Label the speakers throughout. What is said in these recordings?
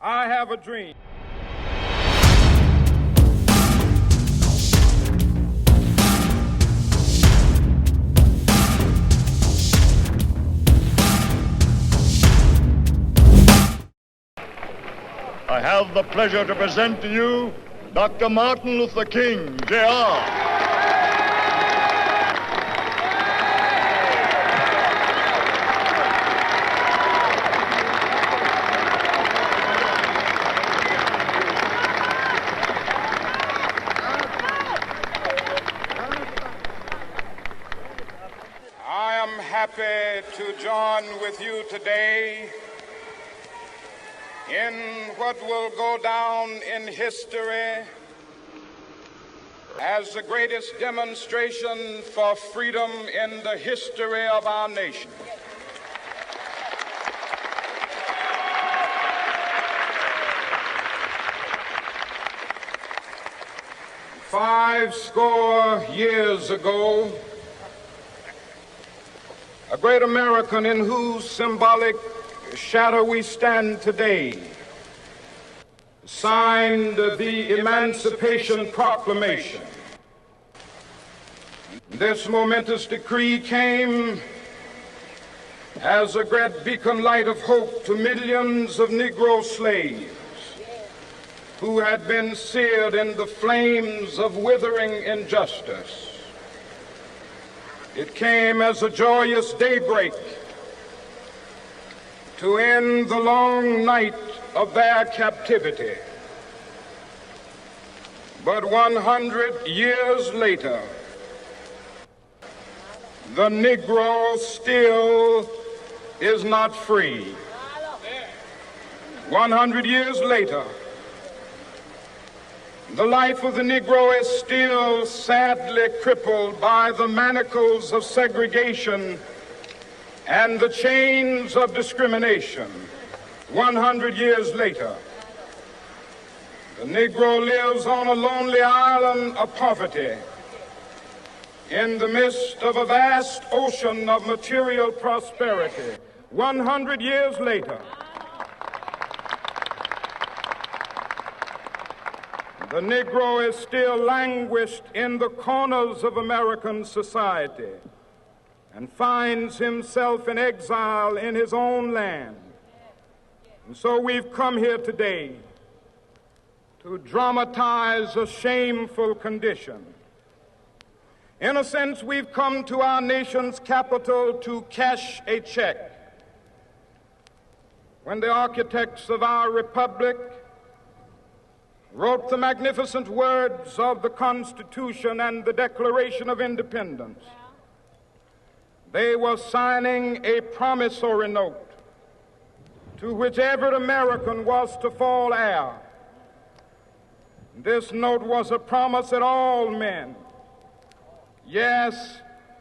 Speaker 1: I have a dream.
Speaker 2: I have the pleasure to present to you Dr. Martin Luther King, Jr.
Speaker 1: I am happy to join with you today in what will go down in history as the greatest demonstration for freedom in the history of our nation. Five score years ago, a great American in whose symbolic shadow we stand today signed the Emancipation Proclamation. This momentous decree came as a great beacon light of hope to millions of Negro slaves who had been seared in the flames of withering injustice. It came as a joyous daybreak to end the long night of their captivity. But 100 years later, the Negro still is not free. 100 years later, the life of the Negro is still sadly crippled by the manacles of segregation and the chains of discrimination. 100 years later, the Negro lives on a lonely island of poverty in the midst of a vast ocean of material prosperity. 100 years later, the Negro is still languished in the corners of American society and finds himself in exile in his own land. And so we've come here today to dramatize a shameful condition. In a sense, we've come to our nation's capital to cash a check. When the architects of our republic wrote the magnificent words of the Constitution and the Declaration of Independence, they were signing a promissory note to which every American was to fall heir. This note was a promise that all men, yes,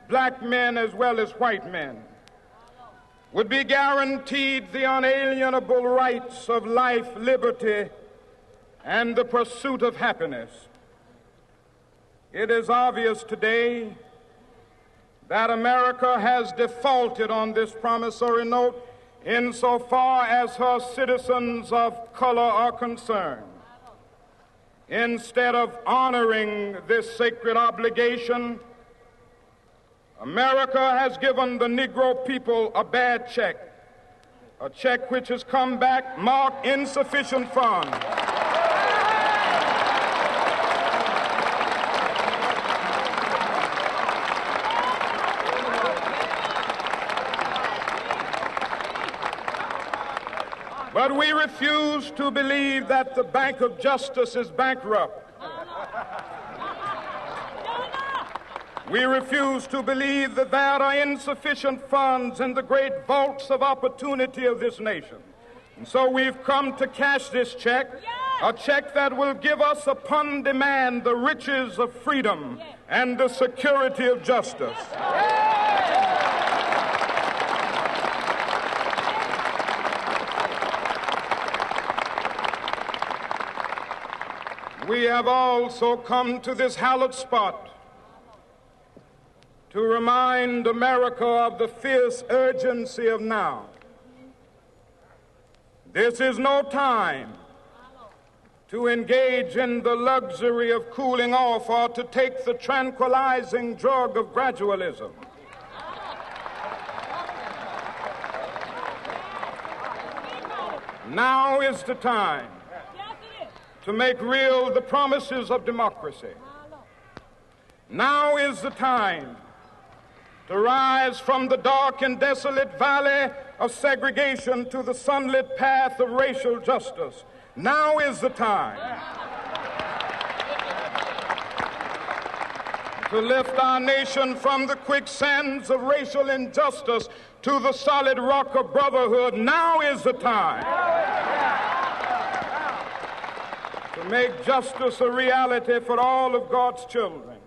Speaker 1: black men as well as white men, would be guaranteed the unalienable rights of life, liberty, and the pursuit of happiness. It is obvious today that America has defaulted on this promissory note insofar as her citizens of color are concerned. Instead of honoring this sacred obligation, America has given the Negro people a bad check, a check which has come back marked insufficient funds. But we refuse to believe that the Bank of Justice is bankrupt. We refuse to believe that there are insufficient funds in the great vaults of opportunity of this nation. And so we've come to cash this check, a check that will give us upon demand the riches of freedom and the security of justice. We have also come to this hallowed spot to remind America of the fierce urgency of now. This is no time to engage in the luxury of cooling off or to take the tranquilizing drug of gradualism. Now is the time to make real the promises of democracy. Now is the time to rise from the dark and desolate valley of segregation to the sunlit path of racial justice. Now is the time to lift our nation from the quicksands of racial injustice to the solid rock of brotherhood. Now is the time to make justice a reality for all of God's children.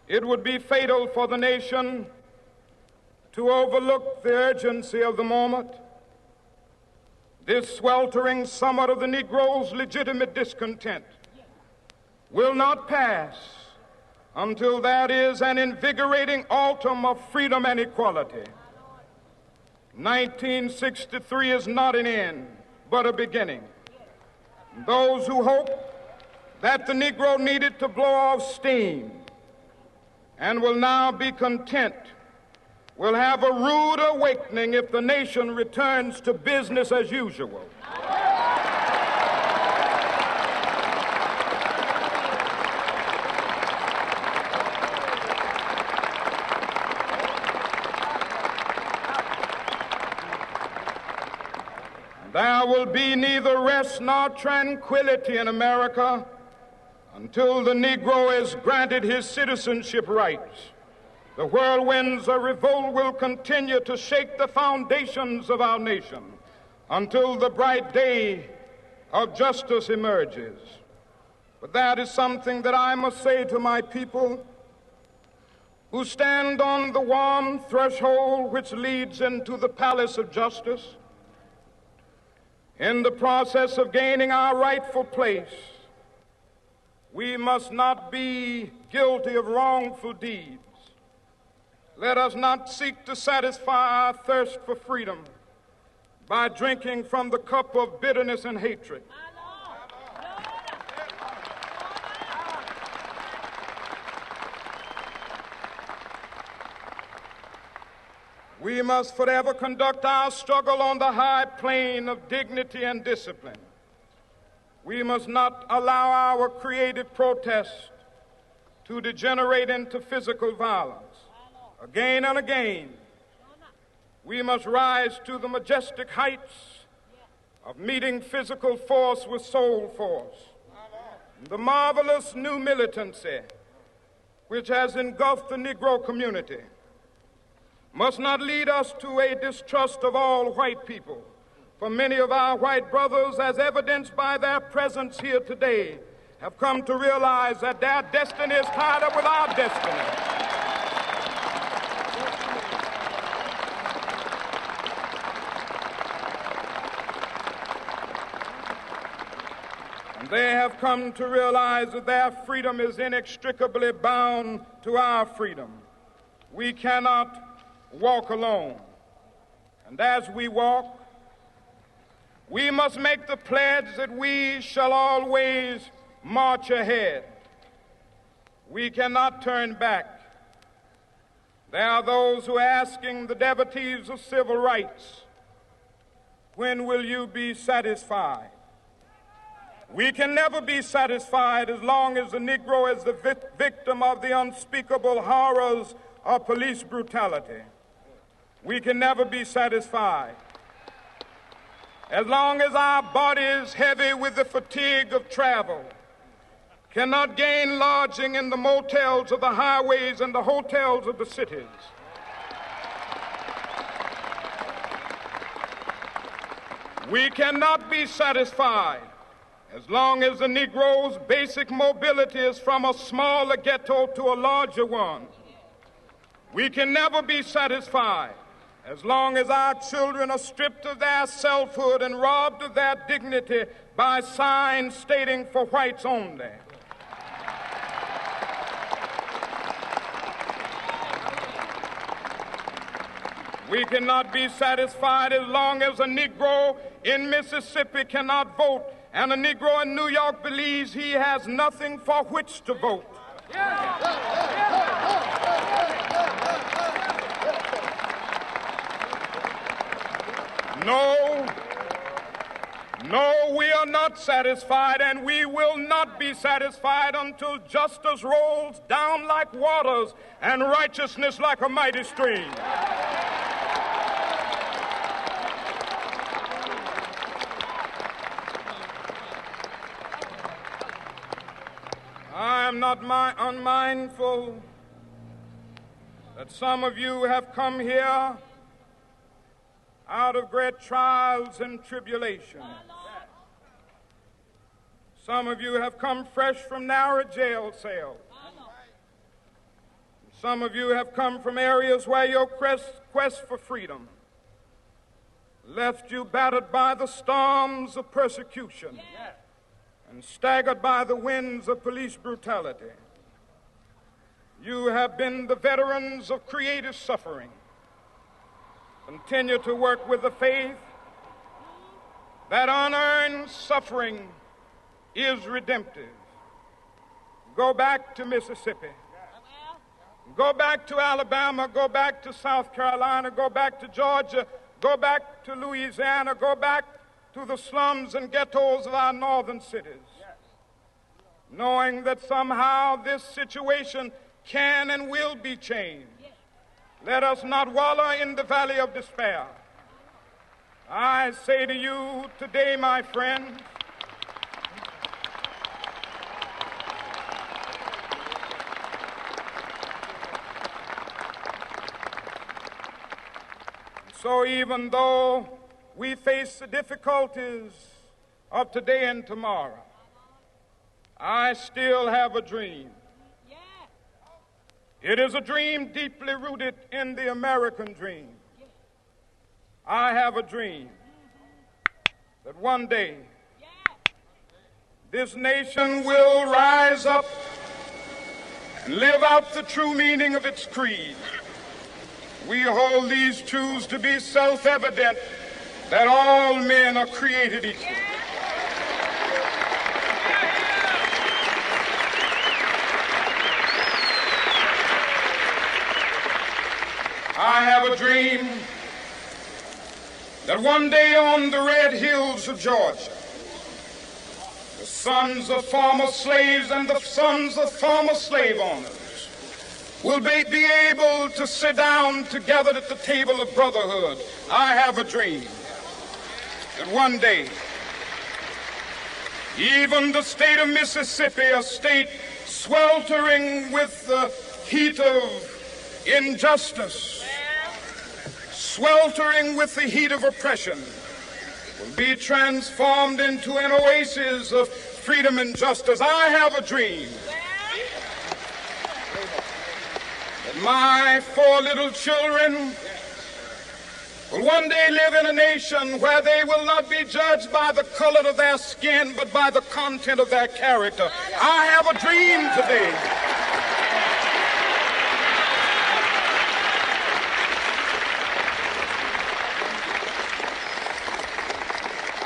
Speaker 1: It would be fatal for the nation to overlook the urgency of the moment. This sweltering summit of the Negro's legitimate discontent will not pass until there is an invigorating autumn of freedom and equality. 1963 is not an end, but a beginning. Those who hope that the Negro needed to blow off steam and will now be content will have a rude awakening if the nation returns to business as usual. There will be neither rest nor tranquility in America until the Negro is granted his citizenship rights. The whirlwinds of revolt will continue to shake the foundations of our nation until the bright day of justice emerges. But that is something that I must say to my people who stand on the warm threshold which leads into the palace of justice. In the process of gaining our rightful place, we must not be guilty of wrongful deeds. Let us not seek to satisfy our thirst for freedom by drinking from the cup of bitterness and hatred. We must forever conduct our struggle on the high plane of dignity and discipline. We must not allow our creative protest to degenerate into physical violence. Again and again, we must rise to the majestic heights of meeting physical force with soul force. The marvelous new militancy which has engulfed the Negro community must not lead us to a distrust of all white people. For many of our white brothers, as evidenced by their presence here today, have come to realize that their destiny is tied up with our destiny. And they have come to realize that their freedom is inextricably bound to our freedom. We cannot walk alone. And as we walk, we must make the pledge that we shall always march ahead. We cannot turn back. There are those who are asking the devotees of civil rights, when will you be satisfied? We can never be satisfied as long as the Negro is the victim of the unspeakable horrors of police brutality. We can never be satisfied as long as our bodies, heavy with the fatigue of travel, cannot gain lodging in the motels of the highways and the hotels of the cities. We cannot be satisfied as long as the Negro's basic mobility is from a smaller ghetto to a larger one. We can never be satisfied as long as our children are stripped of their selfhood and robbed of their dignity by signs stating for whites only. We cannot be satisfied as long as a Negro in Mississippi cannot vote, and a Negro in New York believes he has nothing for which to vote. No, we are not satisfied, and we will not be satisfied until justice rolls down like waters and righteousness like a mighty stream. I am not unmindful that some of you have come here out of great trials and tribulations. Some of you have come fresh from narrow jail cells. Some of you have come from areas where your quest for freedom left you battered by the storms of persecution and staggered by the winds of police brutality. You have been the veterans of creative suffering. Continue to work with the faith that unearned suffering is redemptive. Go back to Mississippi. Go back to Alabama. Go back to South Carolina. Go back to Georgia. Go back to Louisiana. Go back to the slums and ghettos of our northern cities. Knowing that somehow this situation can and will be changed. Let us not wallow in the valley of despair. I say to you today, my friends, so even though we face the difficulties of today and tomorrow, I still have a dream. It is a dream deeply rooted in the American dream. I have a dream that one day this nation will rise up and live out the true meaning of its creed. We hold these truths to be self-evident, that all men are created equal. I have a dream that one day on the red hills of Georgia, the sons of former slaves and the sons of former slave owners will be able to sit down together at the table of brotherhood. I have a dream that one day, even the state of Mississippi, a state sweltering with the heat of injustice, sweltering with the heat of oppression, will be transformed into an oasis of freedom and justice. I have a dream that my 4 little children will one day live in a nation where they will not be judged by the color of their skin, but by the content of their character. I have a dream today.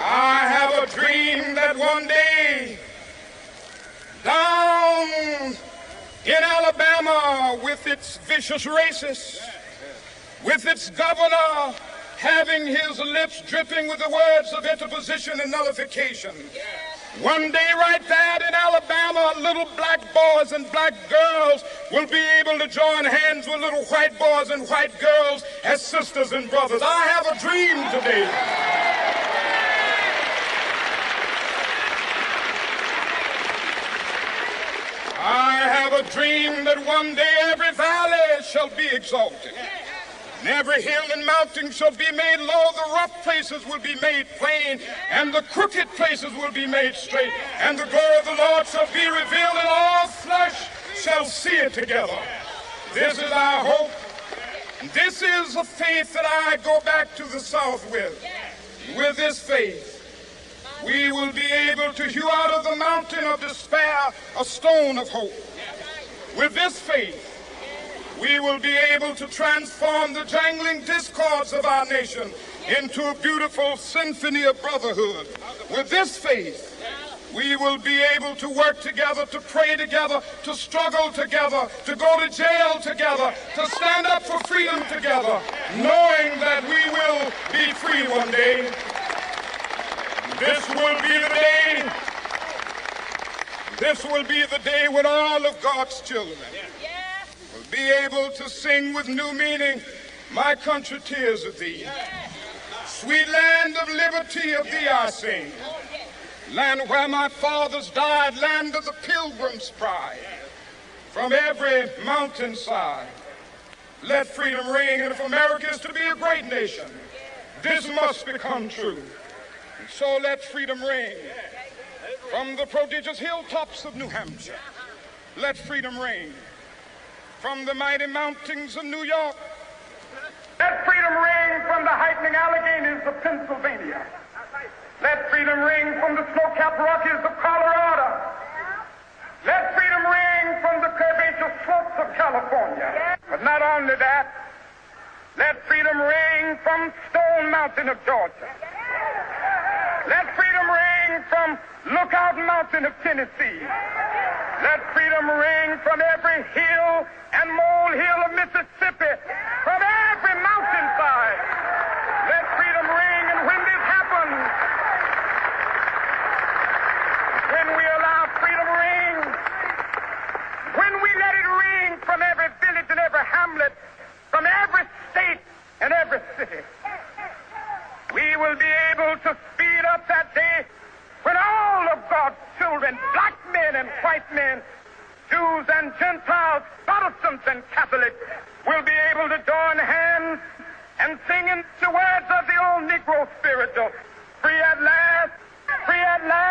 Speaker 1: I have a dream that one day down in Alabama, with its vicious racists, with its governor having his lips dripping with the words of interposition and nullification, one day right there in Alabama, little black boys and black girls will be able to join hands with little white boys and white girls as sisters and brothers. I have a dream today. I have a dream that one day every valley shall be exalted, and every hill and mountain shall be made low. The rough places will be made plain, and the crooked places will be made straight, and the glory of the Lord shall be revealed, and all flesh shall see it together. This is our hope. This is a faith that I go back to the South with. With this faith, we will be able to hew out of the mountain of despair a stone of hope. With this faith, we will be able to transform the jangling discords of our nation into a beautiful symphony of brotherhood. With this faith, we will be able to work together, to pray together, to struggle together, to go to jail together, to stand up for freedom together, knowing that we will be free one day. This will be the day. This will be the day when all of God's children will be able to sing with new meaning, "My country, tears of thee. Sweet land of liberty, of thee I sing. Land where my fathers died, land of the pilgrim's pride. From every mountainside, let freedom ring. And if America is to be a great nation, this must become true. And so let freedom ring. From the prodigious hilltops of New Hampshire, let freedom ring. From the mighty mountains of New York, let freedom ring. From the heightening Alleghanies of Pennsylvania, let freedom ring. From the snow-capped Rockies of Colorado, let freedom ring. From the curvaceous slopes of California. But not only that, let freedom ring from Stone Mountain of Georgia. Let freedom ring from Lookout Mountain of Tennessee. Let freedom ring from every hill and molehill of Mississippi, from every mountainside. Let freedom ring, and when this happens, when we allow freedom ring, when we let it ring from every village and every hamlet, from every state and every city, we will be able to speed up that day when all of God's children, black men and white men, Jews and Gentiles, Protestants and Catholics, will be able to join hands and sing in the words of the old Negro spiritual, free at last, free at last.